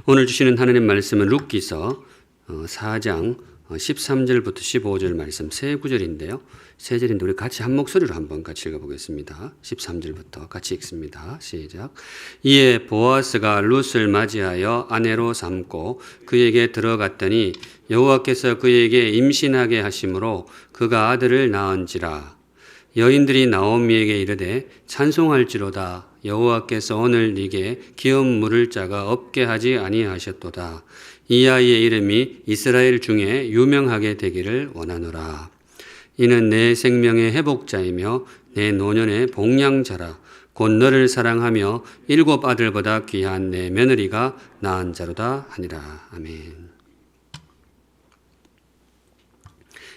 오늘 주시는 하나님 말씀은 룻기서 4장 13절부터 15절 말씀 세 구절인데요. 세 절인데 우리 같이 한 목소리로 한번 같이 읽어보겠습니다. 13절부터 같이 읽습니다. 시작. 이에 보아스가 룻을 맞이하여 아내로 삼고 그에게 들어갔더니 여호와께서 그에게 임신하게 하심으로 그가 아들을 낳은지라. 여인들이 나오미에게 이르되 찬송할지로다. 여호와께서 오늘 네게 기업 물을 자가 없게 하지 아니하셨도다. 이 아이의 이름이 이스라엘 중에 유명하게 되기를 원하노라. 이는 내 생명의 회복자이며 내 노년의 복량자라. 곧 너를 사랑하며 7 아들보다 귀한 내 며느리가 낳은 자로다 하니라. 아멘.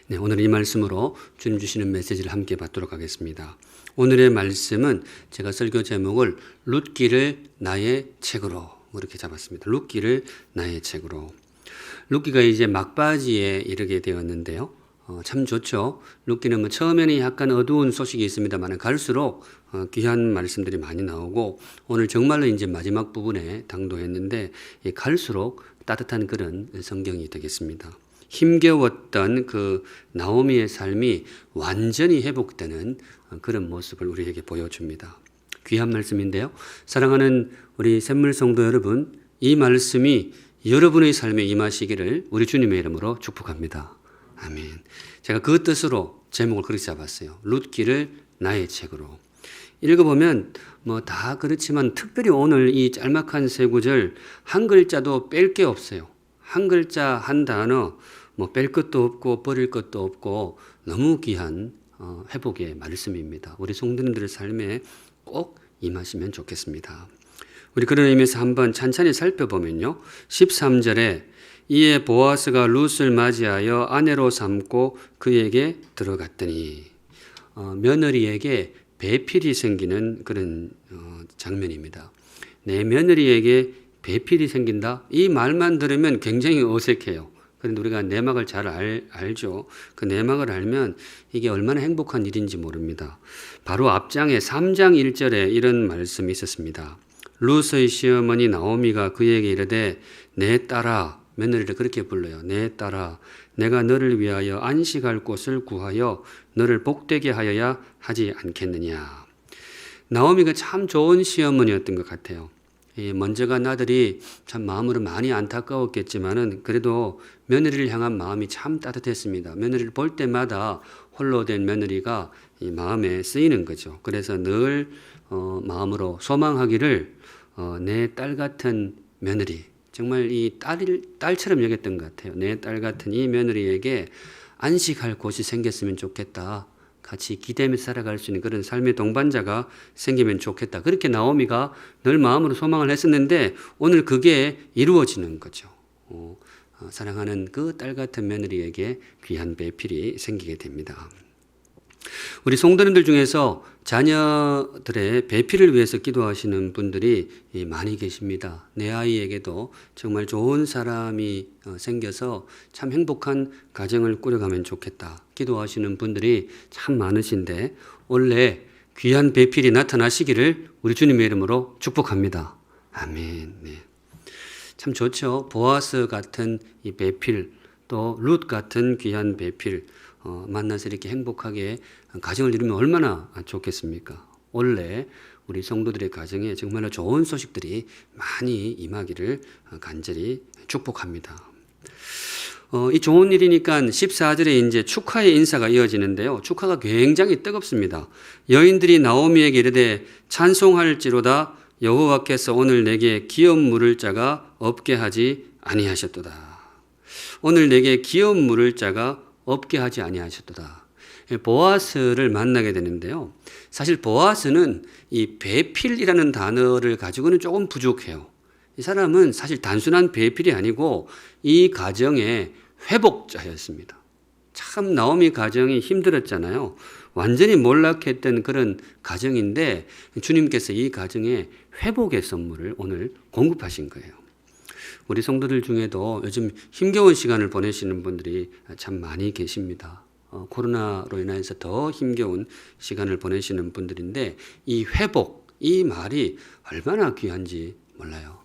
네, 오늘 이 말씀으로 주님 주시는 메시지를 함께 받도록 하겠습니다. 오늘의 말씀은 제가 설교 제목을 룻기를 나의 책으로 이렇게 잡았습니다. 룻기를 나의 책으로. 룻기가 이제 막바지에 이르게 되었는데요. 참 좋죠. 룻기는 뭐 처음에는 약간 어두운 소식이 있습니다만 갈수록 귀한 말씀들이 많이 나오고 오늘 정말로 이제 마지막 부분에 당도했는데 갈수록 따뜻한 그런 성경이 되겠습니다. 힘겨웠던 그 나오미의 삶이 완전히 회복되는 그런 모습을 우리에게 보여줍니다. 귀한 말씀인데요. 사랑하는 우리 샘물 성도 여러분, 이 말씀이 여러분의 삶에 임하시기를 우리 주님의 이름으로 축복합니다. 아멘. 제가 그 뜻으로 제목을 그렇게 잡았어요. 룻기를 나의 책으로. 읽어보면 뭐 다 그렇지만 특별히 오늘 이 짤막한 세 구절 한 글자도 뺄 게 없어요. 한 글자 한 단어 뭐 뺄 것도 없고 버릴 것도 없고 너무 귀한 회복의 말씀입니다. 우리 성도님들의 삶에 꼭 임하시면 좋겠습니다. 우리 그런 의미에서 한번 찬찬히 살펴보면요. 13절에 이에 보아스가 룻을 맞이하여 아내로 삼고 그에게 들어갔더니 며느리에게 배필이 생기는 그런 장면입니다. 내 며느리에게 배필이 생긴다? 이 말만 들으면 굉장히 어색해요. 그런데 우리가 내막을 잘 알죠. 그 내막을 알면 이게 얼마나 행복한 일인지 모릅니다. 바로 앞장에 3장 1절에 이런 말씀이 있었습니다. 룻의 시어머니 나오미가 그에게 이르되 내 딸아, 며느리를 그렇게 불러요. 내 딸아, 내가 너를 위하여 안식할 곳을 구하여 너를 복되게 하여야 하지 않겠느냐. 나오미가 참 좋은 시어머니였던 것 같아요. 먼저 간 아들이 참 마음으로 많이 안타까웠겠지만은 그래도 며느리를 향한 마음이 참 따뜻했습니다. 며느리를 볼 때마다 홀로 된 며느리가 이 마음에 쓰이는 거죠. 그래서 늘 마음으로 소망하기를 내 딸 같은 며느리, 정말 이 딸처럼 여겼던 것 같아요. 내 딸 같은 이 며느리에게 안식할 곳이 생겼으면 좋겠다. 같이 기대면서 살아갈 수 있는 그런 삶의 동반자가 생기면 좋겠다. 그렇게 나오미가 늘 마음으로 소망을 했었는데 오늘 그게 이루어지는 거죠. 사랑하는 그 딸 같은 며느리에게 귀한 배필이 생기게 됩니다. 우리 성도님들 중에서 자녀들의 배필을 위해서 기도하시는 분들이 많이 계십니다. 내 아이에게도 정말 좋은 사람이 생겨서 참 행복한 가정을 꾸려가면 좋겠다. 기도하시는 분들이 참 많으신데 원래 귀한 배필이 나타나시기를 우리 주님의 이름으로 축복합니다. 아멘. 네. 참 좋죠. 보아스 같은 이 배필 또 룻 같은 귀한 배필 만나서 이렇게 행복하게 가정을 이루면 얼마나 좋겠습니까? 원래 우리 성도들의 가정에 정말로 좋은 소식들이 많이 임하기를 간절히 축복합니다. 이 좋은 일이니까 14절에 이제 축하의 인사가 이어지는데요. 축하가 굉장히 뜨겁습니다. 여인들이 나오미에게 이르되 찬송할지로다. 여호와께서 오늘 내게 기업 물을 자가 없게 하지 아니하셨도다. 오늘 내게 기업 물을 자가 없게 하지 아니하셨도다. 보아스를 만나게 되는데요. 사실 보아스는 이 배필이라는 단어를 가지고는 조금 부족해요. 이 사람은 사실 단순한 배필이 아니고 이 가정의 회복자였습니다. 참 나오미 가정이 힘들었잖아요. 완전히 몰락했던 그런 가정인데 주님께서 이 가정에 회복의 선물을 오늘 공급하신 거예요. 우리 성도들 중에도 요즘 힘겨운 시간을 보내시는 분들이 참 많이 계십니다. 코로나로 인해서 더 힘겨운 시간을 보내시는 분들인데 이 회복, 이 말이 얼마나 귀한지 몰라요.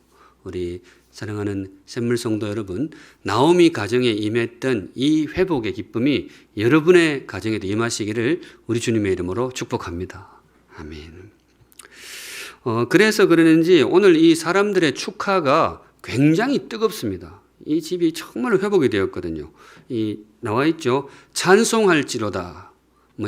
우리 사랑하는 샘물 성도 여러분, 나오미 가정에 임했던 이 회복의 기쁨이 여러분의 가정에도 임하시기를 우리 주님의 이름으로 축복합니다. 아멘. 그래서 그러는지 오늘 이 사람들의 축하가 굉장히 뜨겁습니다. 이 집이 정말 회복이 되었거든요. 나와 있죠. 찬송할지로다.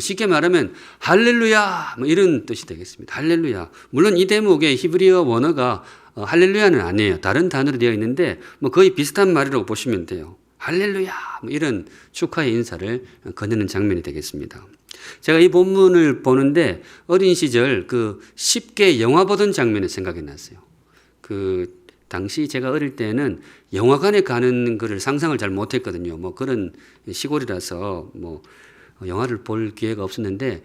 쉽게 말하면 할렐루야 이런 뜻이 되겠습니다. 할렐루야. 물론 이 대목의 히브리어 원어가 할렐루야는 아니에요. 다른 단어로 되어 있는데 거의 비슷한 말이라고 보시면 돼요. 할렐루야 이런 축하의 인사를 건네는 장면이 되겠습니다. 제가 이 본문을 보는데 어린 시절 그 10개 영화 보던 장면이 생각이 났어요. 당시 제가 어릴 때는 영화관에 가는 거를 상상을 잘 못했거든요. 그런 시골이라서 영화를 볼 기회가 없었는데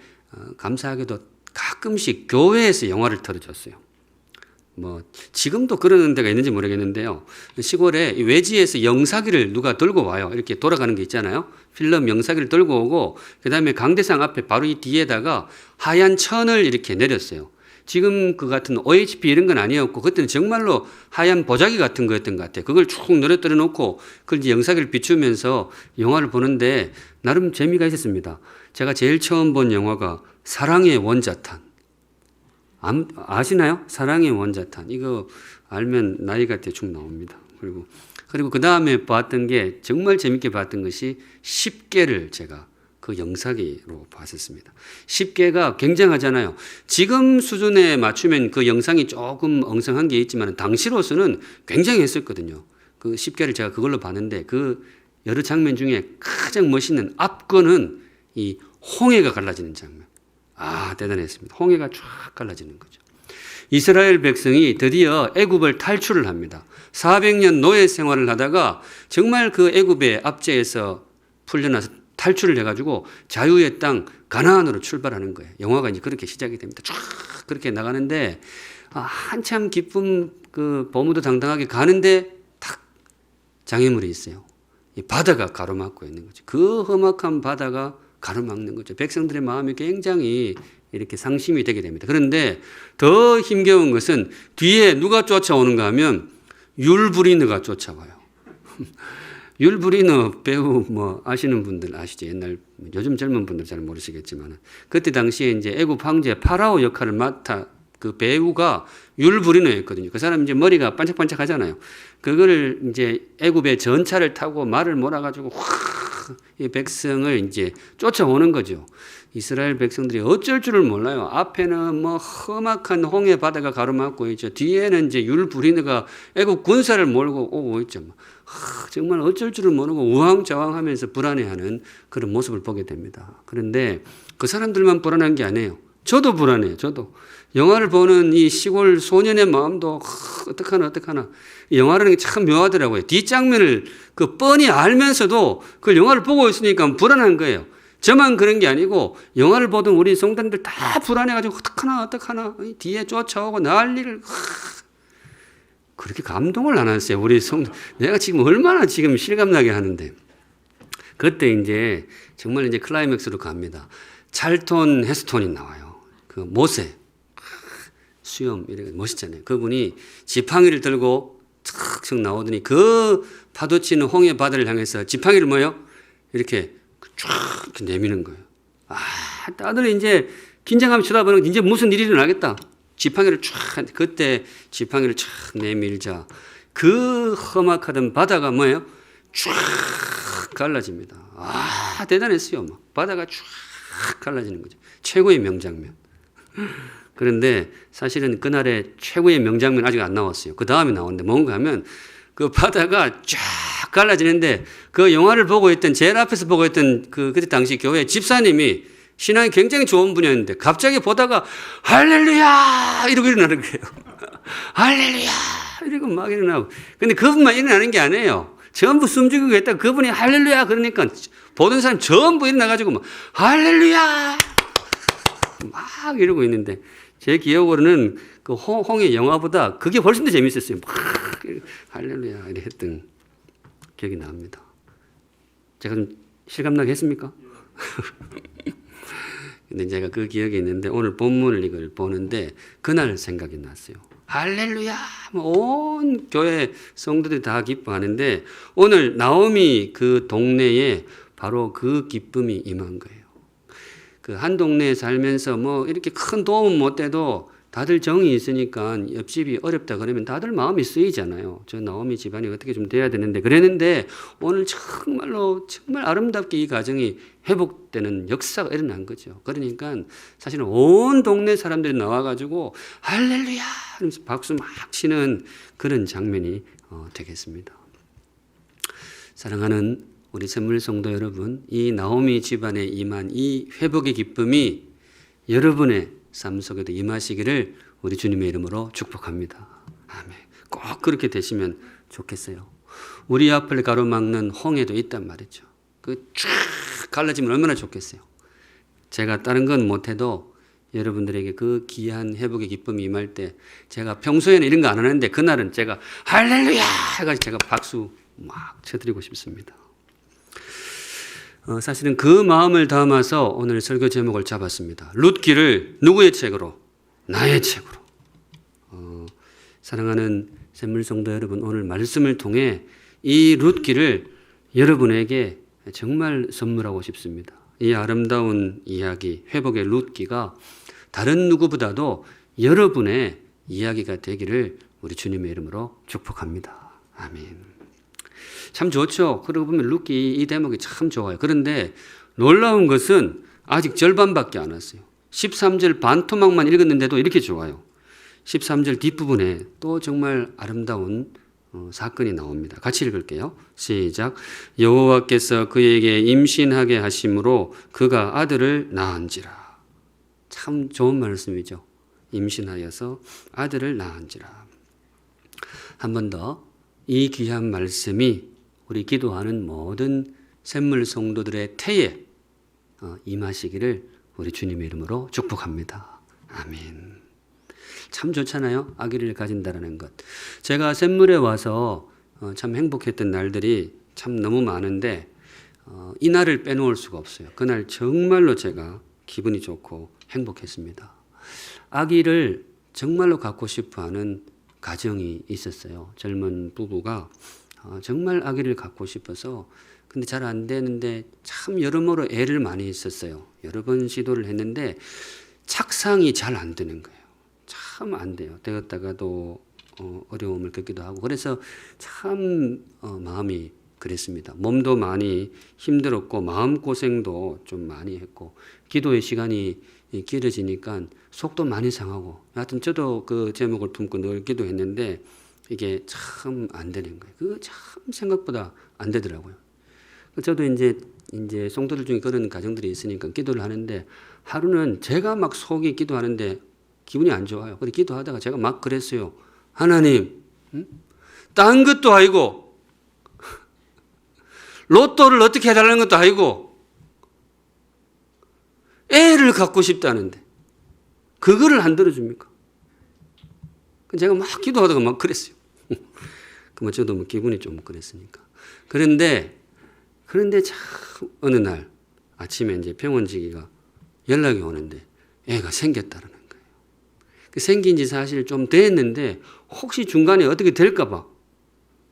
감사하게도 가끔씩 교회에서 영화를 틀어줬어요. 지금도 그러는 데가 있는지 모르겠는데요. 시골에 외지에서 영사기를 누가 들고 와요. 이렇게 돌아가는 게 있잖아요. 필름 영사기를 들고 오고 그다음에 강대상 앞에 바로 이 뒤에다가 하얀 천을 이렇게 내렸어요. 지금 그 같은 OHP 이런 건 아니었고 그때는 정말로 하얀 보자기 같은 거였던 것 같아요. 그걸 쭉 늘어뜨려 놓고 그걸 이제 영사기를 비추면서 영화를 보는데 나름 재미가 있었습니다. 제가 제일 처음 본 영화가 사랑의 원자탄. 아시나요? 사랑의 원자탄. 이거 알면 나이가 대충 나옵니다. 그리고 그 다음에 봤던 게 정말 재밌게 봤던 것이 10개를 제가 그 영상으로 봤었습니다. 10개가 굉장하잖아요. 지금 수준에 맞추면 그 영상이 조금 엉성한 게 있지만 당시로서는 굉장히 했었거든요. 그 10개를 제가 그걸로 봤는데 그 여러 장면 중에 가장 멋있는 앞거는 이 홍해가 갈라지는 장면. 대단했습니다. 홍해가 쫙 갈라지는 거죠. 이스라엘 백성이 드디어 애굽을 탈출을 합니다. 400년 노예 생활을 하다가 정말 그 애굽의 압제에서 풀려나서 탈출을 해가지고 자유의 땅 가나안으로 출발하는 거예요. 영화가 이제 그렇게 시작이 됩니다. 쫙 그렇게 나가는데 한참 기쁨 보무도 당당하게 가는데 탁 장애물이 있어요. 이 바다가 가로막고 있는 거죠. 그 험악한 바다가 가로막는 거죠. 백성들의 마음이 굉장히 이렇게 상심이 되게 됩니다. 그런데 더 힘겨운 것은 뒤에 누가 쫓아오는가 하면 율브리너가 쫓아와요. 율브리너 배우 아시는 분들 아시죠? 요즘 젊은 분들 잘 모르시겠지만 그때 당시에 이제 애굽 황제 파라오 역할을 맡아 그 배우가 율브리너였거든요. 그 사람 이제 머리가 반짝반짝하잖아요. 그거를 이제 애굽의 전차를 타고 말을 몰아가지고 이 백성을 이제 쫓아오는 거죠. 이스라엘 백성들이 어쩔 줄을 몰라요. 앞에는 험악한 홍해 바다가 가로막고 있죠. 뒤에는 이제 율브리너가 애국 군사를 몰고 오고 있죠. 정말 어쩔 줄을 모르고 우왕좌왕하면서 불안해하는 그런 모습을 보게 됩니다. 그런데 그 사람들만 불안한 게 아니에요. 저도 불안해요. 저도. 영화를 보는 이 시골 소년의 마음도 어떡하나. 이 영화라는 게 참 묘하더라고요. 뒷장면을 뻔히 알면서도 그 영화를 보고 있으니까 불안한 거예요. 저만 그런 게 아니고 영화를 보던 우리 성도님들 다 불안해가지고 어떡하나 뒤에 쫓아오고 난리를 그렇게 감동을 안 했어요. 우리 성도 내가 지금 얼마나 지금 실감나게 하는데 그때 이제 정말 이제 클라이맥스로 갑니다. 찰톤 헤스톤이 나와요. 그 모세 수염 이렇게 멋있잖아요. 그분이 지팡이를 들고 탁 나오더니 그 파도치는 홍해 바다를 향해서 지팡이를 이렇게 쫙 이렇게 내미는 거예요. 다들 이제 긴장하며 쳐다보는 이제 무슨 일이 일어나겠다. 지팡이를 그때 지팡이를 쫙 내밀자 그 험악하던 바다가 쫙 갈라집니다. 대단했어요. 바다가 쫙 갈라지는 거죠. 최고의 명장면. 그런데 사실은 그날의 최고의 명장면 아직 안 나왔어요. 그 다음에 나오는데 뭔가 하면 그 바다가 쫙 갈라지는데 그 영화를 보고 있던 제일 앞에서 보고 있던 그때 당시 교회 집사님이 신앙이 굉장히 좋은 분이었는데 갑자기 보다가 할렐루야 이러고 일어나는 거예요. 할렐루야 이러고 막 일어나고. 근데 그분만 일어나는 게 아니에요. 전부 숨죽이고 있다가 그분이 할렐루야 그러니까 보던 사람 전부 일어나가지고 막 할렐루야 막 이러고 있는데 제 기억으로는 그 홍해 영화보다 그게 훨씬 더 재밌었어요. 막 할렐루야 이렇게 했던 기억이 납니다. 제가 좀 실감나게 했습니까? 근데 제가 그 기억이 있는데 오늘 본문을 이걸 보는데 그날 생각이 났어요. 할렐루야! 온 교회 성도들이 다 기뻐하는데 오늘 나오미 그 동네에 바로 그 기쁨이 임한 거예요. 그 한 동네에 살면서 뭐 이렇게 큰 도움 못 돼도 다들 정이 있으니까 옆집이 어렵다 그러면 다들 마음이 쓰이잖아요. 저 나오미 집안이 어떻게 좀 돼야 되는데 그랬는데 오늘 정말로 정말 아름답게 이 가정이 회복되는 역사가 일어난 거죠. 그러니까 사실은 온 동네 사람들이 나와가지고 할렐루야 하면서 박수 막 치는 그런 장면이 되겠습니다. 사랑하는 우리 샘물 성도 여러분, 이 나오미 집안에 임한 이 회복의 기쁨이 여러분의 삶 속에도 임하시기를 우리 주님의 이름으로 축복합니다. 아멘. 꼭 그렇게 되시면 좋겠어요. 우리 앞을 가로막는 홍해도 있단 말이죠. 그 쫙 갈라지면 얼마나 좋겠어요. 제가 다른 건 못해도 여러분들에게 그 귀한 회복의 기쁨이 임할 때 제가 평소에는 이런 거 안 하는데 그날은 제가 할렐루야 해가지고 제가 박수 막 쳐드리고 싶습니다. 사실은 그 마음을 담아서 오늘 설교 제목을 잡았습니다. 룻기를 누구의 책으로? 나의 책으로. 사랑하는 샘물 성도 여러분, 오늘 말씀을 통해 이 룻기를 여러분에게 정말 선물하고 싶습니다. 이 아름다운 이야기, 회복의 룻기가 다른 누구보다도 여러분의 이야기가 되기를 우리 주님의 이름으로 축복합니다. 아멘. 참 좋죠. 그러고 보면 룻기 이 대목이 참 좋아요. 그런데 놀라운 것은 아직 절반밖에 안 왔어요. 13절 반토막만 읽었는데도 이렇게 좋아요. 13절 뒷부분에 또 정말 아름다운 사건이 나옵니다. 같이 읽을게요. 시작. 여호와께서 그에게 임신하게 하심으로 그가 아들을 낳은지라. 참 좋은 말씀이죠. 임신하여서 아들을 낳은지라. 한 번 더 이 귀한 말씀이 우리 기도하는 모든 샘물 성도들의 태에 임하시기를 우리 주님의 이름으로 축복합니다. 아멘. 참 좋잖아요. 아기를 가진다라는 것. 제가 샘물에 와서 참 행복했던 날들이 참 너무 많은데 이 날을 빼놓을 수가 없어요. 그날 정말로 제가 기분이 좋고 행복했습니다. 아기를 정말로 갖고 싶어하는 가정이 있었어요. 젊은 부부가 정말 아기를 갖고 싶어서 근데 잘 안 되는데 참 여러모로 애를 많이 했었어요. 여러 번 시도를 했는데 착상이 잘 안 되는 거예요. 참 안 돼요. 되었다가도 어려움을 겪기도 하고 그래서 참 마음이 그랬습니다. 몸도 많이 힘들었고 마음고생도 좀 많이 했고 기도의 시간이 길어지니까 속도 많이 상하고 하여튼 저도 그 제목을 품고 늘 기도했는데 이게 참 안 되는 거예요. 그거 참 생각보다 안 되더라고요. 저도 이제 성도들 중에 그런 가정들이 있으니까 기도를 하는데 하루는 제가 막 속이 기도하는데 기분이 안 좋아요. 그래서 기도하다가 제가 막 그랬어요. 하나님, 딴 것도 아니고 로또를 어떻게 해달라는 것도 아니고 애를 갖고 싶다는데 그거를 안 들어줍니까? 제가 막 기도하다가 막 그랬어요. 그러면 저도 뭐 기분이 좀 그랬으니까. 그런데 참 어느 날 아침에 이제 병원지기가 연락이 오는데 애가 생겼다는 거예요. 생긴 지 사실 좀 됐는데 혹시 중간에 어떻게 될까 봐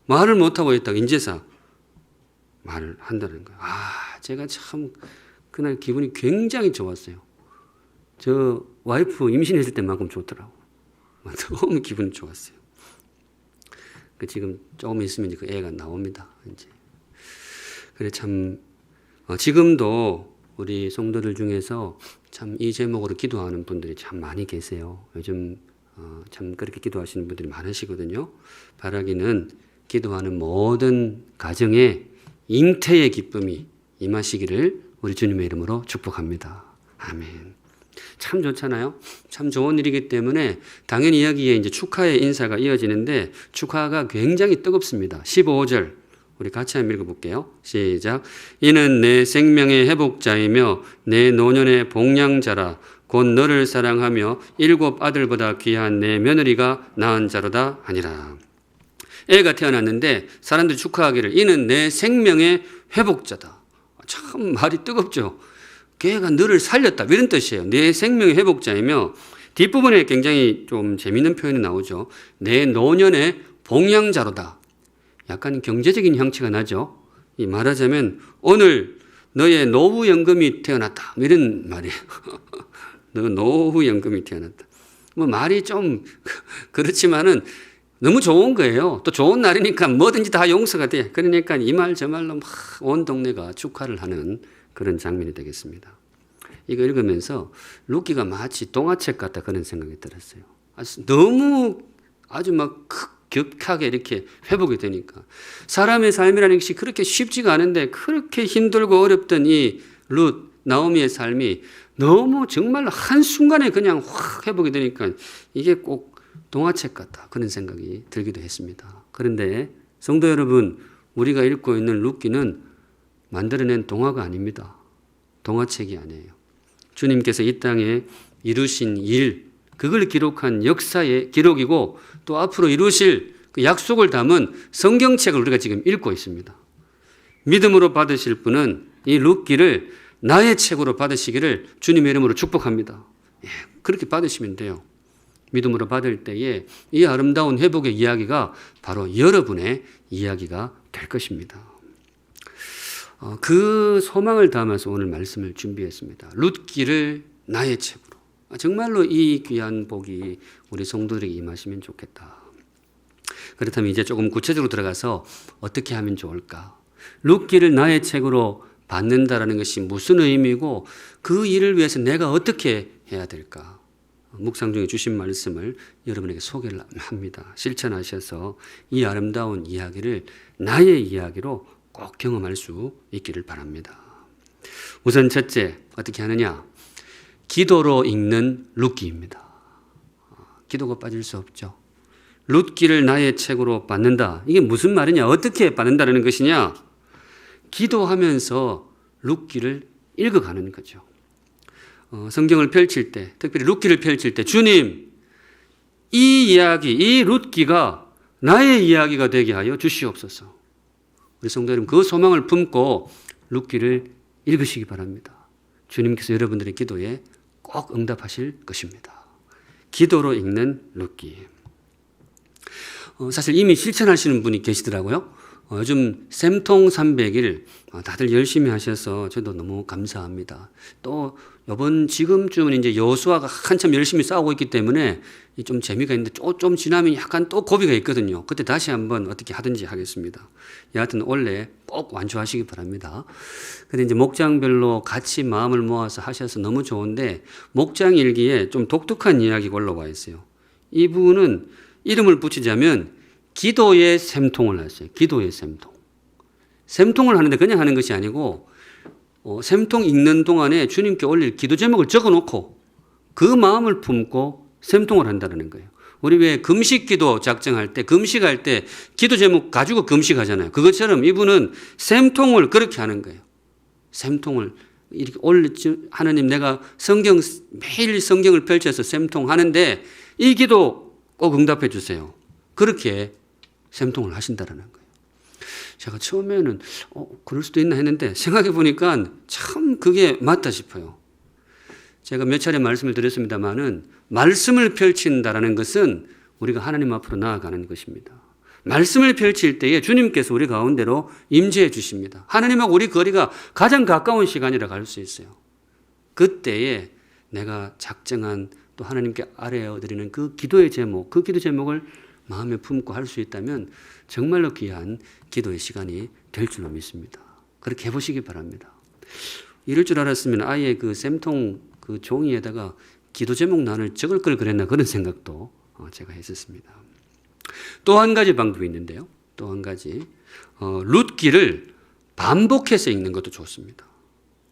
말을 못하고 있다가 인제사 말을 한다는 거예요. 제가 참 그날 기분이 굉장히 좋았어요. 저 와이프 임신했을 때만큼 좋더라고. 너무 기분이 좋았어요. 지금 조금 있으면 그 애가 나옵니다. 이제. 그래 참 지금도 우리 성도들 중에서 참 이 제목으로 기도하는 분들이 참 많이 계세요. 요즘 참 그렇게 기도하시는 분들이 많으시거든요. 바라기는 기도하는 모든 가정에 잉태의 기쁨이 임하시기를 우리 주님의 이름으로 축복합니다. 아멘. 참 좋잖아요. 참 좋은 일이기 때문에 당연히 여기에 이제 축하의 인사가 이어지는데 축하가 굉장히 뜨겁습니다. 15절 우리 같이 한번 읽어볼게요. 시작. 이는 내 생명의 회복자이며 내 노년의 복량자라. 곧 너를 사랑하며 7 아들보다 귀한 내 며느리가 낳은 자로다 하니라. 애가 태어났는데 사람들이 축하하기를 이는 내 생명의 회복자다. 참 말이 뜨겁죠. 걔가 너를 살렸다 이런 뜻이에요. 내 생명의 회복자이며 뒷부분에 굉장히 좀 재미있는 표현이 나오죠. 내 노년의 봉양자로다. 약간 경제적인 형체가 나죠. 이 말하자면 오늘 너의 노후연금이 태어났다. 이런 말이에요. 너 노후연금이 태어났다. 뭐 말이 좀 그렇지만은 너무 좋은 거예요. 또 좋은 날이니까 뭐든지 다 용서가 돼. 그러니까 이 말 저 말로 막 온 동네가 축하를 하는 그런 장면이 되겠습니다. 이거 읽으면서 룻기가 마치 동화책 같다 그런 생각이 들었어요. 너무 아주 막 격하게 이렇게 회복이 되니까 사람의 삶이라는 것이 그렇게 쉽지가 않은데 그렇게 힘들고 어렵던 이 룻 나오미의 삶이 너무 정말로 한순간에 그냥 확 회복이 되니까 이게 꼭 동화책 같다 그런 생각이 들기도 했습니다. 그런데 성도 여러분, 우리가 읽고 있는 룻기는 만들어낸 동화가 아닙니다. 동화책이 아니에요. 주님께서 이 땅에 이루신 일, 그걸 기록한 역사의 기록이고 또 앞으로 이루실 그 약속을 담은 성경책을 우리가 지금 읽고 있습니다. 믿음으로 받으실 분은 이 룻기를 나의 책으로 받으시기를 주님의 이름으로 축복합니다. 예, 그렇게 받으시면 돼요. 믿음으로 받을 때에 이 아름다운 회복의 이야기가 바로 여러분의 이야기가 될 것입니다. 그 소망을 담아서 오늘 말씀을 준비했습니다. 룻기를 나의 책으로. 정말로 이 귀한 복이 우리 성도들에게 임하시면 좋겠다. 그렇다면 이제 조금 구체적으로 들어가서 어떻게 하면 좋을까? 룻기를 나의 책으로 받는다라는 것이 무슨 의미고 그 일을 위해서 내가 어떻게 해야 될까? 묵상 중에 주신 말씀을 여러분에게 소개를 합니다. 실천하셔서 이 아름다운 이야기를 나의 이야기로 꼭 경험할 수 있기를 바랍니다. 우선 첫째, 어떻게 하느냐? 기도로 읽는 룻기입니다. 기도가 빠질 수 없죠. 룻기를 나의 책으로 받는다. 이게 무슨 말이냐? 어떻게 받는다는 것이냐? 기도하면서 룻기를 읽어가는 거죠. 성경을 펼칠 때, 특별히 룻기를 펼칠 때 주님, 이 이야기, 이 룻기가 나의 이야기가 되게 하여 주시옵소서. 우리 성도 여러분, 그 소망을 품고 룻기를 읽으시기 바랍니다. 주님께서 여러분들의 기도에 꼭 응답하실 것입니다. 기도로 읽는 룻기. 사실 이미 실천하시는 분이 계시더라고요. 요즘 쌤통 300일 다들 열심히 하셔서 저도 너무 감사합니다. 또 지금쯤은 이제 여호수아가 한참 열심히 싸우고 있기 때문에 좀 재미가 있는데 좀 지나면 약간 또 고비가 있거든요. 그때 다시 한번 어떻게 하든지 하겠습니다. 여하튼 원래 꼭 완주하시기 바랍니다. 근데 이제 목장별로 같이 마음을 모아서 하셔서 너무 좋은데 목장 일기에 좀 독특한 이야기가 올라와 있어요. 이 부분은 이름을 붙이자면 기도의 샘통을 했어요. 기도의 샘통. 샘통을 하는데 그냥 하는 것이 아니고 샘통 읽는 동안에 주님께 올릴 기도 제목을 적어놓고 그 마음을 품고 샘통을 한다는 거예요. 우리 왜 금식기도 작정할 때 금식할 때 기도 제목 가지고 금식하잖아요. 그것처럼 이분은 샘통을 그렇게 하는 거예요. 샘통을 이렇게 하나님 내가 매일 성경을 펼쳐서 샘통하는데 이 기도 꼭 응답해 주세요. 그렇게 샘통을 하신다는 거예요. 제가 처음에는 그럴 수도 있나 했는데 생각해 보니까 참 그게 맞다 싶어요. 제가 몇 차례 말씀을 드렸습니다마는 말씀을 펼친다라는 것은 우리가 하나님 앞으로 나아가는 것입니다. 말씀을 펼칠 때에 주님께서 우리 가운데로 임재해 주십니다. 하나님하고 우리 거리가 가장 가까운 시간이라고 할 수 있어요. 그때에 내가 작정한 또 하나님께 아뢰어드리는 그 기도의 제목, 그 기도 제목을 마음에 품고 할 수 있다면 정말로 귀한 기도의 시간이 될 줄로 믿습니다. 그렇게 해보시기 바랍니다. 이럴 줄 알았으면 아예 그 쌤통 그 종이에다가 기도 제목 난을 적을 걸 그랬나 그런 생각도 제가 했었습니다. 또 한 가지 방법이 있는데요. 또 한 가지 룻기를 반복해서 읽는 것도 좋습니다.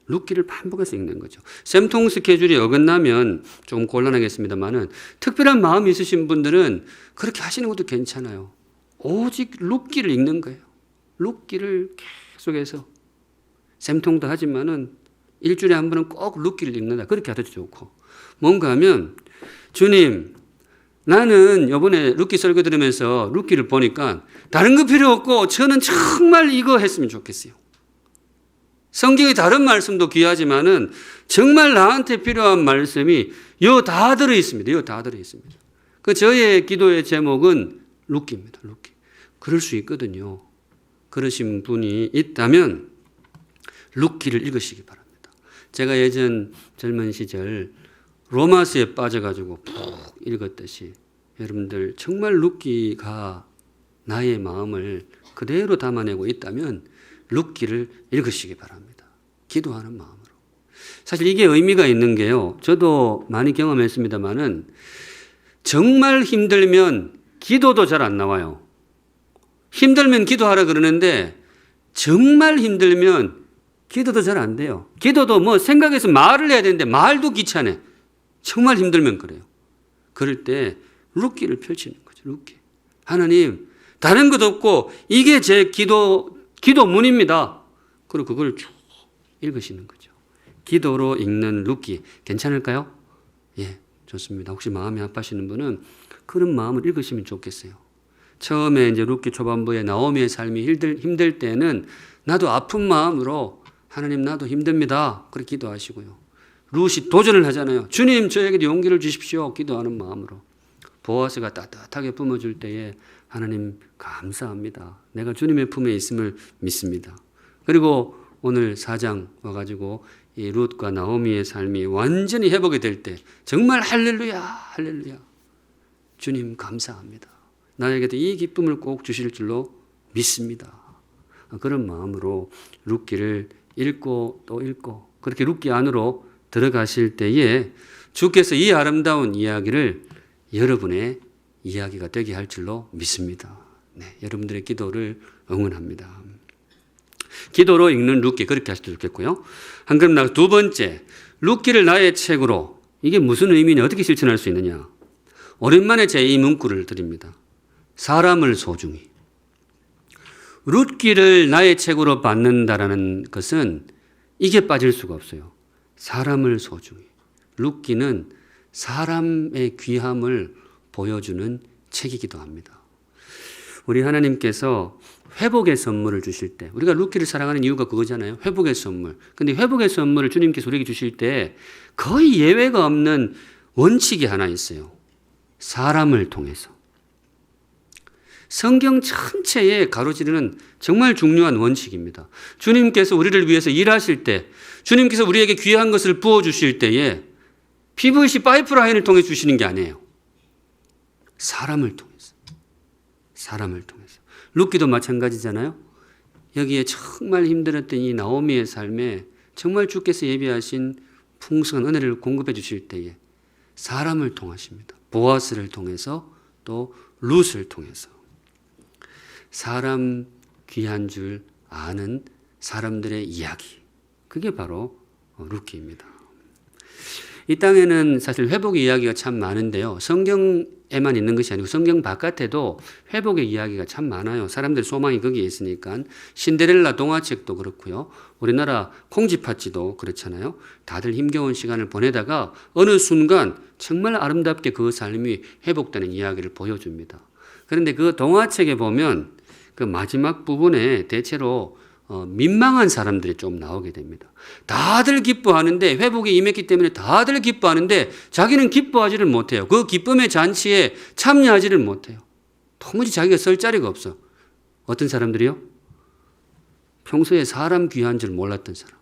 룻기를 반복해서 읽는 거죠. 쌤통 스케줄이 어긋나면 좀 곤란하겠습니다만은 특별한 마음이 있으신 분들은 그렇게 하시는 것도 괜찮아요. 오직 룻기를 읽는 거예요. 룻기를 계속해서 쌤통도 하지만은 일주일에 한 번은 꼭 룻기를 읽는다. 그렇게 하도 좋고 뭔가 하면 주님 나는 이번에 룻기 설교 들으면서 룻기를 보니까 다른 거 필요 없고 저는 정말 이거 했으면 좋겠어요. 성경의 다른 말씀도 귀하지만은 정말 나한테 필요한 말씀이 여 다 들어 있습니다. 여 다 들어 있습니다. 그 저의 기도의 제목은 룻기입니다. 룻기. 그럴 수 있거든요. 그러신 분이 있다면 룻기를 읽으시기 바랍니다. 제가 예전 젊은 시절 로마서에 빠져가지고 푹 읽었듯이 여러분들 정말 룻기가 나의 마음을 그대로 담아내고 있다면 룻기를 읽으시기 바랍니다. 기도하는 마음으로. 사실 이게 의미가 있는 게요. 저도 많이 경험했습니다만은 정말 힘들면 기도도 잘 안 나와요. 힘들면 기도하라 그러는데 정말 힘들면 기도도 잘 안 돼요. 기도도 뭐 생각해서 말을 해야 되는데 말도 귀찮아. 정말 힘들면 그래요. 그럴 때 룻기를 펼치는 거죠. 룻기. 하나님, 다른 것 없고 이게 제 기도문입니다. 그리고 그걸 쭉 읽으시는 거죠. 기도로 읽는 룻기 괜찮을까요? 예, 좋습니다. 혹시 마음이 아파하시는 분은 그런 마음을 읽으시면 좋겠어요. 처음에 이제 룻기 초반부에 나오미의 삶이 힘들 때는 나도 아픈 마음으로 하나님 나도 힘듭니다. 그렇게 기도하시고요. 룻이 도전을 하잖아요. 주님 저에게도 용기를 주십시오. 기도하는 마음으로. 보아스가 따뜻하게 품어줄 때에 하나님 감사합니다. 내가 주님의 품에 있음을 믿습니다. 그리고 오늘 4장 와가지고 이 룻과 나오미의 삶이 완전히 회복이 될 때 정말 할렐루야 할렐루야 주님 감사합니다. 나에게도 이 기쁨을 꼭 주실 줄로 믿습니다. 그런 마음으로 룻기를 읽고 또 읽고 그렇게 룻기 안으로 들어가실 때에 주께서 이 아름다운 이야기를 여러분의 이야기가 되게 할 줄로 믿습니다. 네, 여러분들의 기도를 응원합니다. 기도로 읽는 룻기 그렇게 하셔도 좋겠고요. 한 걸음 나가 두 번째, 룻기를 나의 책으로. 이게 무슨 의미냐, 어떻게 실천할 수 있느냐. 오랜만에 제 이 문구를 드립니다. 사람을 소중히. 룻기를 나의 책으로 받는다라는 것은 이게 빠질 수가 없어요. 사람을 소중히. 룻기는 사람의 귀함을 보여주는 책이기도 합니다. 우리 하나님께서 회복의 선물을 주실 때, 우리가 룻기를 사랑하는 이유가 그거잖아요. 회복의 선물. 근데 회복의 선물을 주님께서 우리에게 주실 때 거의 예외가 없는 원칙이 하나 있어요. 사람을 통해서. 성경 전체에 가로지르는 정말 중요한 원칙입니다. 주님께서 우리를 위해서 일하실 때, 주님께서 우리에게 귀한 것을 부어주실 때에 PVC 파이프라인을 통해 주시는 게 아니에요. 사람을 통해서. 사람을 통해서. 룻기도 마찬가지잖아요. 여기에 정말 힘들었던 이 나오미의 삶에 정말 주께서 예비하신 풍성한 은혜를 공급해 주실 때에 사람을 통하십니다. 보아스를 통해서 또 룻을 통해서. 사람 귀한 줄 아는 사람들의 이야기. 그게 바로 룻기입니다. 이 땅에는 사실 회복의 이야기가 참 많은데요. 성경에만 있는 것이 아니고 성경 바깥에도 회복의 이야기가 참 많아요. 사람들 소망이 거기에 있으니까. 신데렐라 동화책도 그렇고요. 우리나라 콩쥐팥쥐도 그렇잖아요. 다들 힘겨운 시간을 보내다가 어느 순간 정말 아름답게 그 삶이 회복되는 이야기를 보여줍니다. 그런데 그 동화책에 보면 그 마지막 부분에 대체로 민망한 사람들이 좀 나오게 됩니다. 다들 기뻐하는데 회복이 임했기 때문에 다들 기뻐하는데 자기는 기뻐하지를 못해요. 그 기쁨의 잔치에 참여하지를 못해요. 도무지 자기가 설 자리가 없어. 어떤 사람들이요? 평소에 사람 귀한 줄 몰랐던 사람.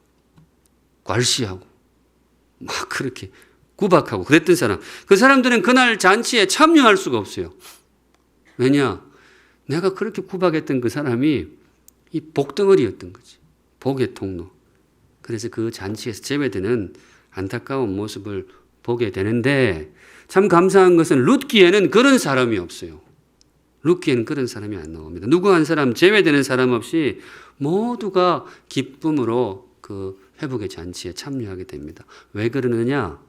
괄시하고 막 그렇게 구박하고 그랬던 사람. 그 사람들은 그날 잔치에 참여할 수가 없어요. 왜냐? 내가 그렇게 구박했던 그 사람이 이 복덩어리였던 거지. 복의 통로. 그래서 그 잔치에서 제외되는 안타까운 모습을 보게 되는데 참 감사한 것은 룻기에는 그런 사람이 없어요. 룻기에는 그런 사람이 안 나옵니다. 누구 한 사람 제외되는 사람 없이 모두가 기쁨으로 그 회복의 잔치에 참여하게 됩니다. 왜 그러느냐?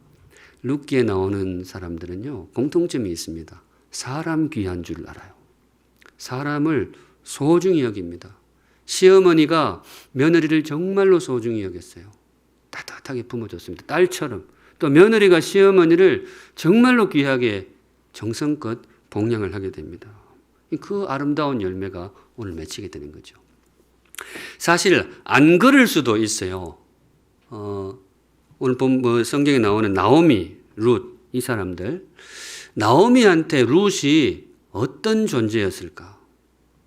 룻기에 나오는 사람들은요, 공통점이 있습니다. 사람 귀한 줄 알아요. 사람을 소중히 여깁니다. 시어머니가 며느리를 정말로 소중히 여겼어요. 따뜻하게 품어줬습니다. 딸처럼. 또 며느리가 시어머니를 정말로 귀하게 정성껏 봉양을 하게 됩니다. 그 아름다운 열매가 오늘 맺히게 되는 거죠. 사실 안 그럴 수도 있어요. 오늘 성경에 나오는 나오미, 룻 이 사람들, 나오미한테 룻이 어떤 존재였을까?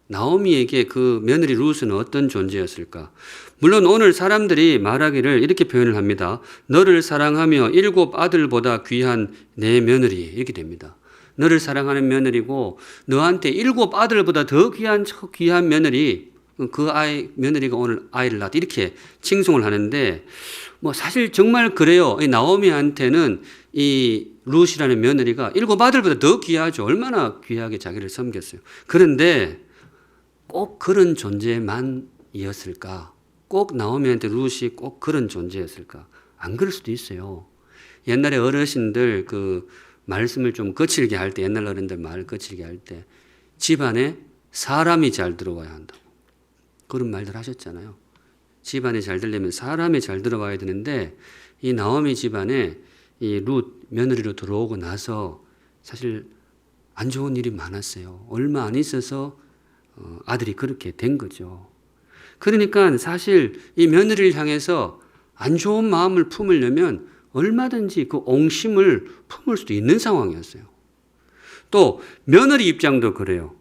나오미에게 그 며느리 룻은 어떤 존재였을까? 물론 오늘 사람들이 말하기를 이렇게 표현을 합니다. 너를 사랑하며 7 아들보다 귀한 내 며느리, 이렇게 됩니다. 너를 사랑하는 며느리고 너한테 7 아들보다 더 귀한 며느리, 며느리가 오늘 아이를 낳았다, 이렇게 칭송을 하는데, 사실 정말 그래요. 이 나오미한테는 이 룻이라는 며느리가 7 아들보다 더 귀하죠. 얼마나 귀하게 자기를 섬겼어요. 그런데 꼭 그런 존재만이었을까? 꼭 나오미한테 룻이 꼭 그런 존재였을까? 안 그럴 수도 있어요. 옛날에 어르신들 그 말씀을 좀 거칠게 할 때, 옛날 어른들 말을 거칠게 할 때, 집안에 사람이 잘 들어와야 한다고. 그런 말들 하셨잖아요. 집안이 잘 되려면 사람이 잘 들어와야 되는데, 이 나오미 집안에 이 룻 며느리로 들어오고 나서 사실 안 좋은 일이 많았어요. 얼마 안 있어서 아들이 그렇게 된 거죠. 그러니까 사실 이 며느리를 향해서 안 좋은 마음을 품으려면 얼마든지 그 옹심을 품을 수도 있는 상황이었어요. 또 며느리 입장도 그래요.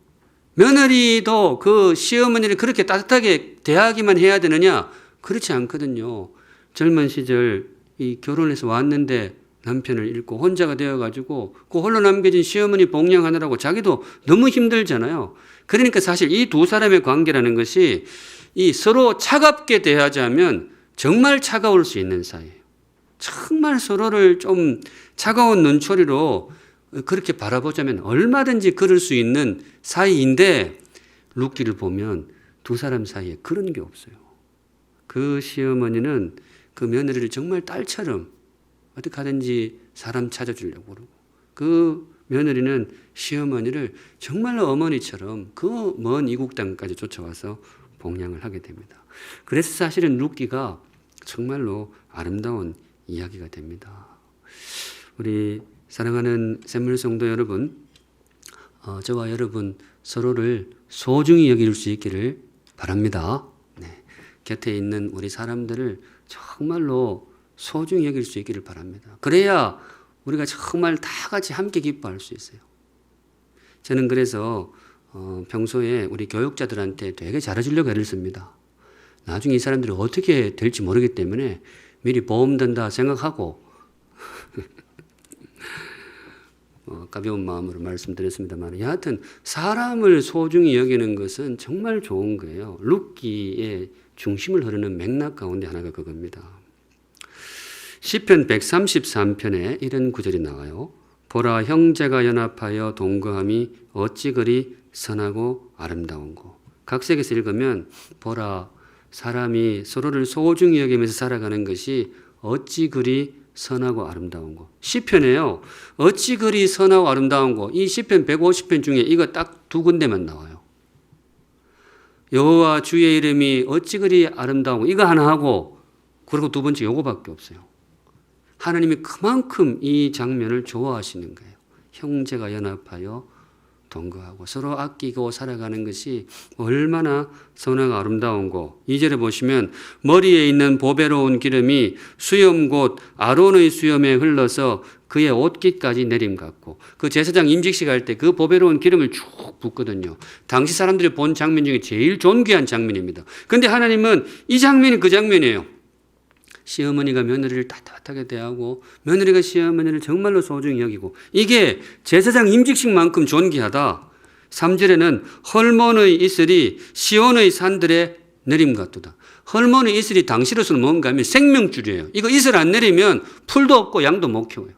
며느리도 그 시어머니를 그렇게 따뜻하게 대하기만 해야 되느냐? 그렇지 않거든요. 젊은 시절 이 결혼해서 왔는데 남편을 잃고 혼자가 되어가지고 그 홀로 남겨진 시어머니 봉양하느라고 자기도 너무 힘들잖아요. 그러니까 사실 이 두 사람의 관계라는 것이 이 서로 차갑게 대하자면 정말 차가울 수 있는 사이예요. 정말 서로를 좀 차가운 눈초리로 그렇게 바라보자면 얼마든지 그럴 수 있는 사이인데, 룻기를 보면 두 사람 사이에 그런 게 없어요. 그 시어머니는 그 며느리를 정말 딸처럼 어떻게 하든지 사람 찾아주려고 그러고, 그 며느리는 시어머니를 정말로 어머니처럼 그 먼 이국 땅까지 쫓아와서 봉양을 하게 됩니다. 그래서 사실은 룻기가 정말로 아름다운 이야기가 됩니다. 우리 사랑하는 샘물 성도 여러분, 저와 여러분 서로를 소중히 여길 수 있기를 바랍니다. 네. 곁에 있는 우리 사람들을 정말로 소중히 여길 수 있기를 바랍니다. 그래야 우리가 정말 다 같이 함께 기뻐할 수 있어요. 저는 그래서 평소에 우리 교육자들한테 되게 잘해주려고 애를 씁니다. 나중에 이 사람들이 어떻게 될지 모르기 때문에 미리 보험 든다 생각하고 가벼운 마음으로 말씀드렸습니다만, 여하튼 사람을 소중히 여기는 것은 정말 좋은 거예요. 룻기의 중심을 흐르는 맥락 가운데 하나가 그겁니다. 시편 133편에 이런 구절이 나와요. 보라, 형제가 연합하여 동거함이 어찌 그리 선하고 아름다운고. 각색에서 읽으면 보라, 사람이 서로를 소중히 여기면서 살아가는 것이 어찌 그리 선하고 아름다운고. 시편에요, 어찌 그리 선하고 아름다운고, 이 시편 150편 중에 이거 딱 두 군데만 나와요. 여호와 주의 이름이 어찌 그리 아름다운고, 이거 하나 하고, 그리고 두 번째 요거밖에 없어요. 하나님이 그만큼 이 장면을 좋아하시는 거예요. 형제가 연합하여 동거하고 서로 아끼고 살아가는 것이 얼마나 선하고 아름다운고. 2절에 보시면 머리에 있는 보배로운 기름이 수염 곧 아론의 수염에 흘러서 그의 옷깃까지 내림 같고. 그 제사장 임직식 할 때 그 보배로운 기름을 쭉 붓거든요. 당시 사람들이 본 장면 중에 제일 존귀한 장면입니다. 그런데 하나님은 이 장면이 그 장면이에요. 시어머니가 며느리를 따뜻하게 대하고 며느리가 시어머니를 정말로 소중히 여기고, 이게 제사장 임직식만큼 존귀하다. 3절에는 헐몬의 이슬이 시온의 산들에 내림 같도다. 헐몬의 이슬이 당시로서는 뭔가 하면 생명줄이에요. 이거 이슬 안 내리면 풀도 없고 양도 못 키워요.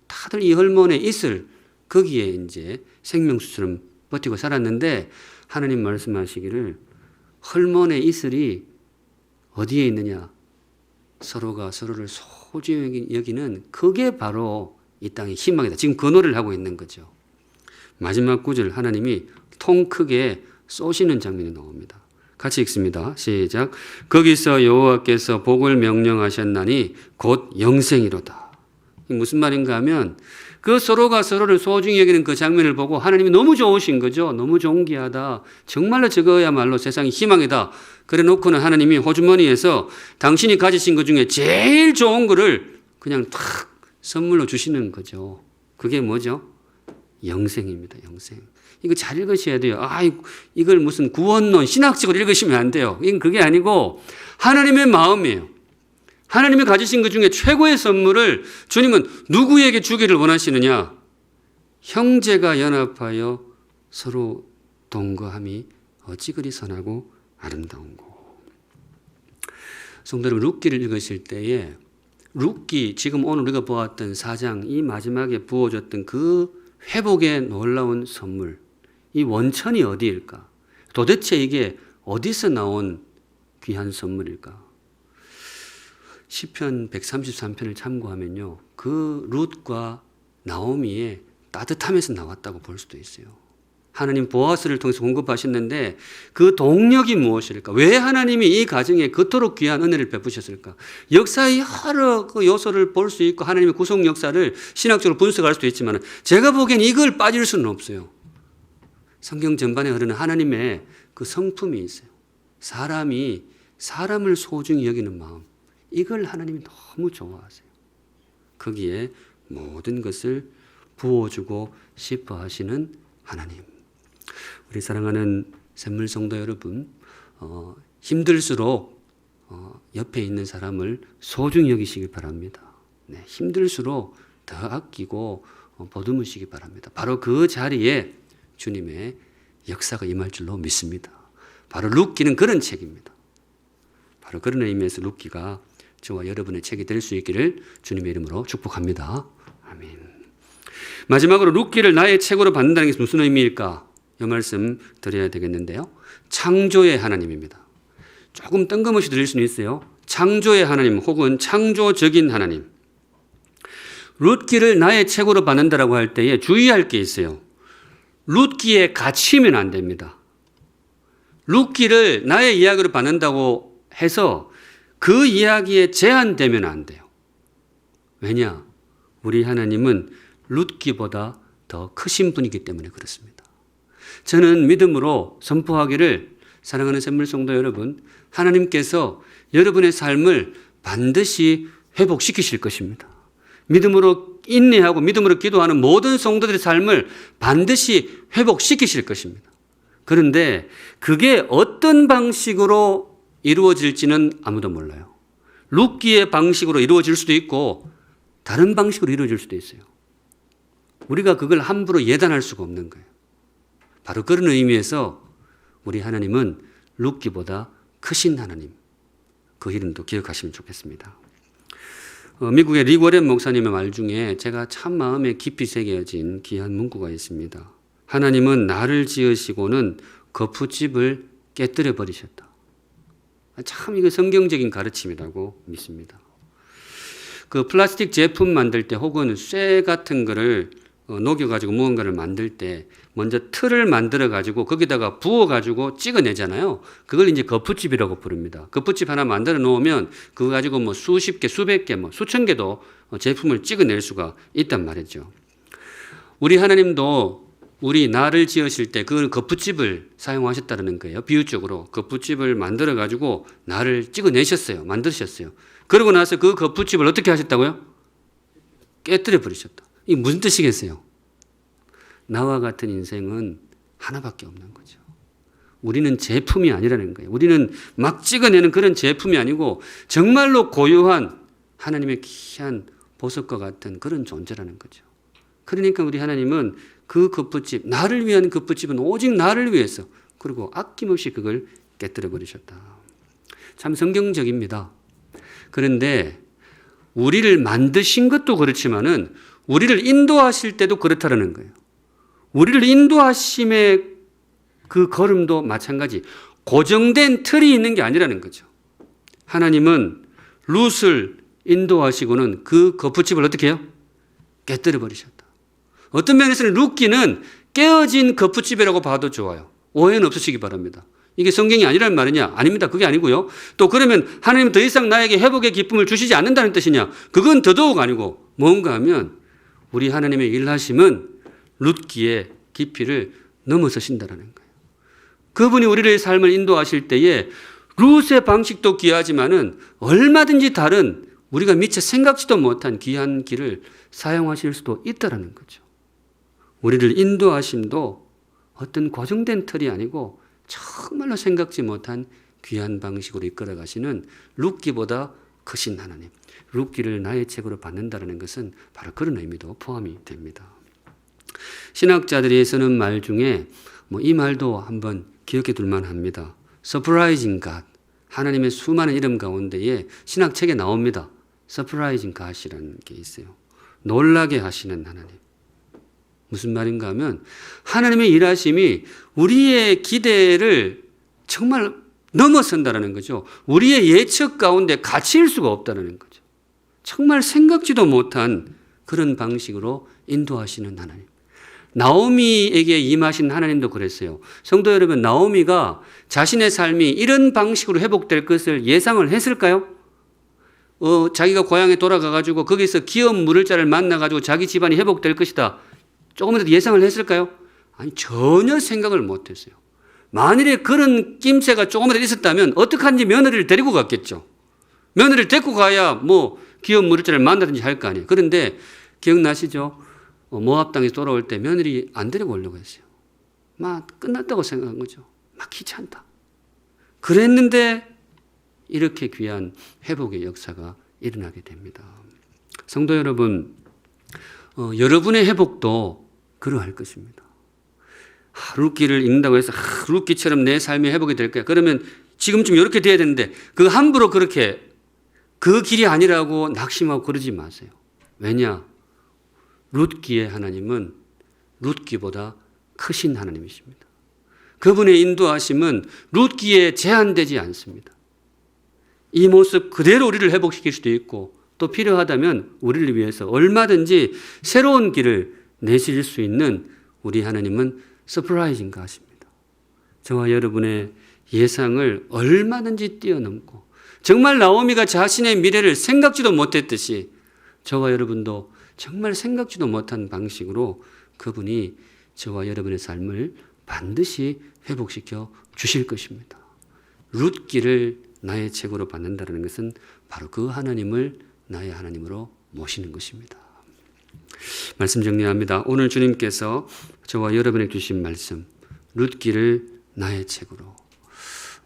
다들 이 헐몬의 이슬, 거기에 이제 생명수처럼 버티고 살았는데, 하나님 말씀하시기를 헐몬의 이슬이 어디에 있느냐? 서로가 서로를 소중히 여기는, 그게 바로 이 땅의 희망이다. 지금 그 노래를 하고 있는 거죠. 마지막 구절, 하나님이 통 크게 쏘시는 장면이 나옵니다. 같이 읽습니다. 시작. 거기서 여호와께서 복을 명령하셨나니 곧 영생이로다. 이게 무슨 말인가 하면, 그 서로가 서로를 소중히 여기는 그 장면을 보고 하나님이 너무 좋으신 거죠. 너무 존귀하다. 정말로 저거야말로 세상의 희망이다. 그래 놓고는 하나님이 호주머니에서 당신이 가지신 것 중에 제일 좋은 거를 그냥 탁 선물로 주시는 거죠. 그게 뭐죠? 영생입니다. 영생. 이거 잘 읽으셔야 돼요. 이걸 무슨 구원론, 신학적으로 읽으시면 안 돼요. 이건 그게 아니고 하나님의 마음이에요. 하나님이 가지신 것 중에 최고의 선물을 주님은 누구에게 주기를 원하시느냐? 형제가 연합하여 서로 동거함이 어찌 그리 선하고 아름다운고. 성도 여러분, 룻기를 읽으실 때에 룻기, 지금 오늘 우리가 보았던 4장 이 마지막에 부어졌던 그 회복의 놀라운 선물, 이 원천이 어디일까? 도대체 이게 어디서 나온 귀한 선물일까? 시편 133편을 참고하면요, 그 룻과 나오미의 따뜻함에서 나왔다고 볼 수도 있어요. 하나님 보아스를 통해서 공급하셨는데 그 동력이 무엇일까? 왜 하나님이 이 가정에 그토록 귀한 은혜를 베푸셨을까? 역사의 여러 그 요소를 볼 수 있고 하나님의 구속 역사를 신학적으로 분석할 수도 있지만 제가 보기엔 이걸 빠질 수는 없어요. 성경 전반에 흐르는 하나님의 그 성품이 있어요. 사람이 사람을 소중히 여기는 마음, 이걸 하나님이 너무 좋아하세요. 거기에 모든 것을 부어주고 싶어 하시는 하나님. 우리 사랑하는 샘물 성도 여러분, 힘들수록 옆에 있는 사람을 소중히 여기시기 바랍니다. 네, 힘들수록 더 아끼고 보듬으시기 바랍니다. 바로 그 자리에 주님의 역사가 임할 줄로 믿습니다. 바로 룻기는 그런 책입니다. 바로 그런 의미에서 룻기가 저와 여러분의 책이 될 수 있기를 주님의 이름으로 축복합니다. 아멘. 마지막으로 룻기를 나의 책으로 받는다는 게 무슨 의미일까? 이 말씀 드려야 되겠는데요. 창조의 하나님입니다. 조금 뜬금없이 들릴 수는 있어요. 창조의 하나님 혹은 창조적인 하나님. 룻기를 나의 책으로 받는다라고 할 때에 주의할 게 있어요. 룻기에 갇히면 안 됩니다. 룻기를 나의 이야기로 받는다고 해서 그 이야기에 제한되면 안 돼요. 왜냐? 우리 하나님은 룻기보다 더 크신 분이기 때문에 그렇습니다. 저는 믿음으로 선포하기를, 사랑하는 샘물 성도 여러분, 하나님께서 여러분의 삶을 반드시 회복시키실 것입니다. 믿음으로 인내하고 믿음으로 기도하는 모든 성도들의 삶을 반드시 회복시키실 것입니다. 그런데 그게 어떤 방식으로 이루어질지는 아무도 몰라요. 룻기의 방식으로 이루어질 수도 있고 다른 방식으로 이루어질 수도 있어요. 우리가 그걸 함부로 예단할 수가 없는 거예요. 바로 그런 의미에서 우리 하나님은 룻기보다 크신 하나님, 그 이름도 기억하시면 좋겠습니다. 미국의 릭 워렌 목사님의 말 중에 제가 참 마음에 깊이 새겨진 귀한 문구가 있습니다. 하나님은 나를 지으시고는 거푸집을 깨뜨려 버리셨다. 참 이거 성경적인 가르침이라고 믿습니다. 그 플라스틱 제품 만들 때 혹은 쇠 같은 거를 녹여가지고 무언가를 만들 때 먼저 틀을 만들어가지고 거기다가 부어가지고 찍어내잖아요. 그걸 이제 거푸집이라고 부릅니다. 거푸집 하나 만들어 놓으면 그거 가지고 뭐 수십 개, 수백 개, 뭐 수천 개도 제품을 찍어낼 수가 있단 말이죠. 우리 하나님도 우리 나를 지으실 때 그 거푸집을 사용하셨다는 거예요. 비유적으로 거푸집을 만들어가지고 나를 찍어내셨어요. 만드셨어요. 그러고 나서 그 거푸집을 어떻게 하셨다고요? 깨뜨려 버리셨다. 이게 무슨 뜻이겠어요? 나와 같은 인생은 하나밖에 없는 거죠. 우리는 제품이 아니라는 거예요. 우리는 막 찍어내는 그런 제품이 아니고 정말로 고유한 하나님의 귀한 보석과 같은 그런 존재라는 거죠. 그러니까 우리 하나님은 그 거푸집, 나를 위한 거푸집은 오직 나를 위해서, 그리고 아낌없이 그걸 깨뜨려 버리셨다. 참 성경적입니다. 그런데 우리를 만드신 것도 그렇지만은 우리를 인도하실 때도 그렇다라는 거예요. 우리를 인도하심의 그 걸음도 마찬가지. 고정된 틀이 있는 게 아니라는 거죠. 하나님은 룻을 인도하시고는 그 거푸집을 어떻게 해요? 깨뜨려 버리셨다. 어떤 면에서는 룻기는 깨어진 거푸집이라고 봐도 좋아요. 오해는 없으시기 바랍니다. 이게 성경이 아니란 말이냐? 아닙니다. 그게 아니고요. 또 그러면 하나님은 더 이상 나에게 회복의 기쁨을 주시지 않는다는 뜻이냐? 그건 더더욱 아니고 뭔가 하면 우리 하나님의 일하심은 룻기의 깊이를 넘어서신다는 거예요. 그분이 우리의 삶을 인도하실 때에 룻의 방식도 귀하지만은 얼마든지 다른 우리가 미처 생각지도 못한 귀한 길을 사용하실 수도 있다라는 거죠. 우리를 인도하심도 어떤 고정된 틀이 아니고 정말로 생각지 못한 귀한 방식으로 이끌어 가시는 룻기보다 크신 하나님, 룻기를 나의 책으로 받는다는 것은 바로 그런 의미도 포함이 됩니다. 신학자들이 쓰는 말 중에 이 말도 한번 기억해 둘 만합니다. Surprising God, 하나님의 수많은 이름 가운데에 신학책에 나옵니다. Surprising God이라는 게 있어요. 놀라게 하시는 하나님. 무슨 말인가 하면 하나님의 일하심이 우리의 기대를 정말 넘어선다는 거죠. 우리의 예측 가운데 가치일 수가 없다는 거죠. 정말 생각지도 못한 그런 방식으로 인도하시는 하나님. 나오미에게 임하신 하나님도 그랬어요. 성도 여러분, 나오미가 자신의 삶이 이런 방식으로 회복될 것을 예상을 했을까요? 자기가 고향에 돌아가가지고 거기서 기업 물을 자를 만나가지고 자기 집안이 회복될 것이다. 조금이라도 예상을 했을까요? 아니, 전혀 생각을 못했어요. 만일에 그런 낌새가 조금이라도 있었다면 어떡하든지 며느리를 데리고 갔겠죠. 며느리를 데리고 가야 기업 물을 자를 만나든지 할 거 아니에요. 그런데 기억나시죠? 모압 땅에서 돌아올 때 며느리 안 데리고 오려고 했어요. 막 끝났다고 생각한 거죠. 막 귀찮다. 그랬는데 이렇게 귀한 회복의 역사가 일어나게 됩니다. 성도 여러분, 여러분의 회복도 그러할 것입니다. 룻기를 읽는다고 해서 룻기처럼 내 삶이 회복이 될 거야. 그러면 지금쯤 이렇게 돼야 되는데 그 함부로 그렇게 그 길이 아니라고 낙심하고 그러지 마세요. 왜냐? 룻기의 하나님은 룻기보다 크신 하나님이십니다. 그분의 인도하심은 룻기에 제한되지 않습니다. 이 모습 그대로 우리를 회복시킬 수도 있고 또 필요하다면 우리를 위해서 얼마든지 새로운 길을 내실 수 있는 우리 하나님은 서프라이징 가십니다. 저와 여러분의 예상을 얼마든지 뛰어넘고 정말 나오미가 자신의 미래를 생각지도 못했듯이 저와 여러분도 정말 생각지도 못한 방식으로 그분이 저와 여러분의 삶을 반드시 회복시켜 주실 것입니다. 룻기를 나의 책으로 받는다는 것은 바로 그 하나님을 나의 하나님으로 모시는 것입니다. 말씀 정리합니다. 오늘 주님께서 저와 여러분에게 주신 말씀, 룻기를 나의 책으로.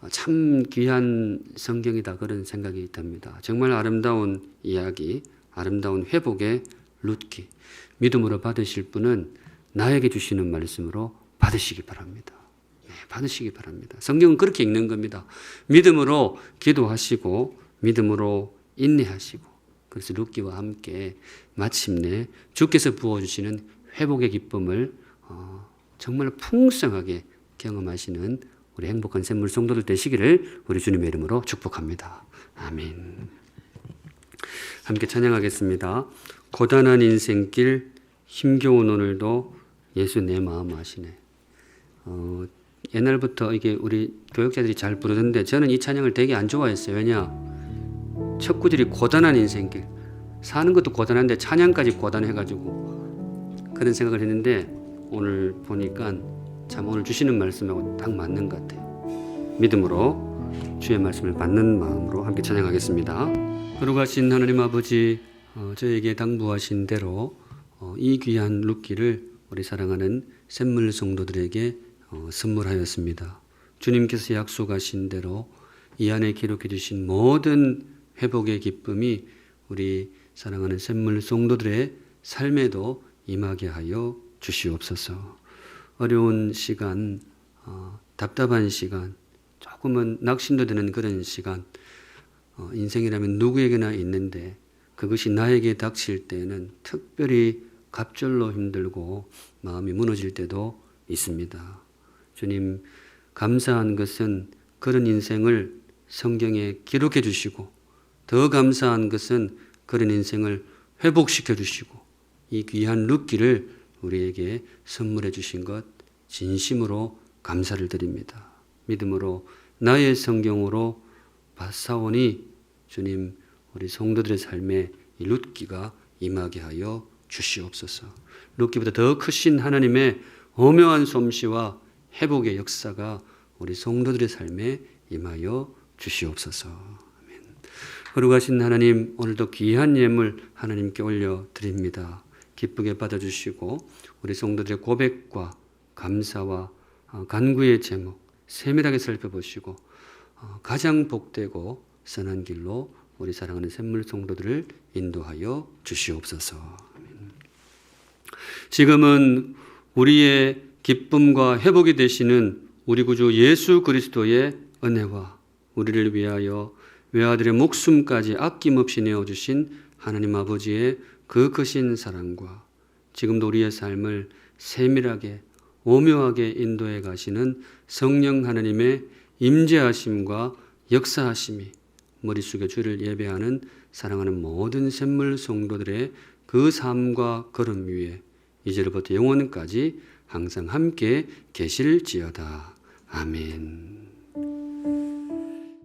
참 귀한 성경이다, 그런 생각이 듭니다. 정말 아름다운 이야기, 아름다운 회복의 룻기. 믿음으로 받으실 분은 나에게 주시는 말씀으로 받으시기 바랍니다. 네, 받으시기 바랍니다. 성경은 그렇게 읽는 겁니다. 믿음으로 기도하시고 믿음으로 인내하시고 그래서 룻기와 함께 마침내 주께서 부어주시는 회복의 기쁨을 정말 풍성하게 경험하시는 우리 행복한 샘물 성도들 되시기를 우리 주님의 이름으로 축복합니다. 아멘. 함께 찬양하겠습니다. 고단한 인생길 힘겨운 오늘도 예수 내 마음 아시네. 옛날부터 이게 우리 교육자들이 잘 부르던데 저는 이 찬양을 되게 안 좋아했어요. 왜냐? 첫 구절이 고단한 인생길. 사는 것도 고단한데 찬양까지 고단해가지고 그런 생각을 했는데 오늘 보니까 참 오늘 주시는 말씀하고 딱 맞는 것 같아요. 믿음으로 주의 말씀을 받는 마음으로 함께 찬양하겠습니다. 거룩하신 하나님 아버지, 저에게 당부하신 대로 이 귀한 룻기를 우리 사랑하는 샘물 성도들에게 선물하였습니다. 주님께서 약속하신 대로 이 안에 기록해 주신 모든 회복의 기쁨이 우리 사랑하는 샘물 성도들의 삶에도 임하게 하여 주시옵소서. 어려운 시간, 답답한 시간, 조금은 낙심도 되는 그런 시간, 인생이라면 누구에게나 있는데 그것이 나에게 닥칠 때는 특별히 갑절로 힘들고 마음이 무너질 때도 있습니다. 주님, 감사한 것은 그런 인생을 성경에 기록해 주시고 더 감사한 것은 그런 인생을 회복시켜 주시고 이 귀한 룻기를 우리에게 선물해 주신 것 진심으로 감사를 드립니다. 믿음으로 나의 성경으로 받사오니 주님 우리 성도들의 삶에 이 룻기가 임하게 하여 주시옵소서. 룻기보다 더 크신 하나님의 오묘한 솜씨와 회복의 역사가 우리 성도들의 삶에 임하여 주시옵소서. 아멘. 거룩하신 하나님, 오늘도 귀한 예물 하나님께 올려드립니다. 기쁘게 받아주시고 우리 성도들의 고백과 감사와 간구의 제목 세밀하게 살펴보시고 가장 복되고 선한 길로 우리 사랑하는 샘물 성도들을 인도하여 주시옵소서. 아멘. 지금은 우리의 기쁨과 회복이 되시는 우리 구주 예수 그리스도의 은혜와 우리를 위하여 외아들의 목숨까지 아낌없이 내어주신 하나님 아버지의 그 크신 사랑과 지금도 우리의 삶을 세밀하게 오묘하게 인도해 가시는 성령 하나님의 임재하심과 역사하심이 머릿속에 주를 예배하는 사랑하는 모든 샘물 성도들의 그 삶과 걸음 위에 이제로부터 영원까지 항상 함께 계실지어다. 아멘.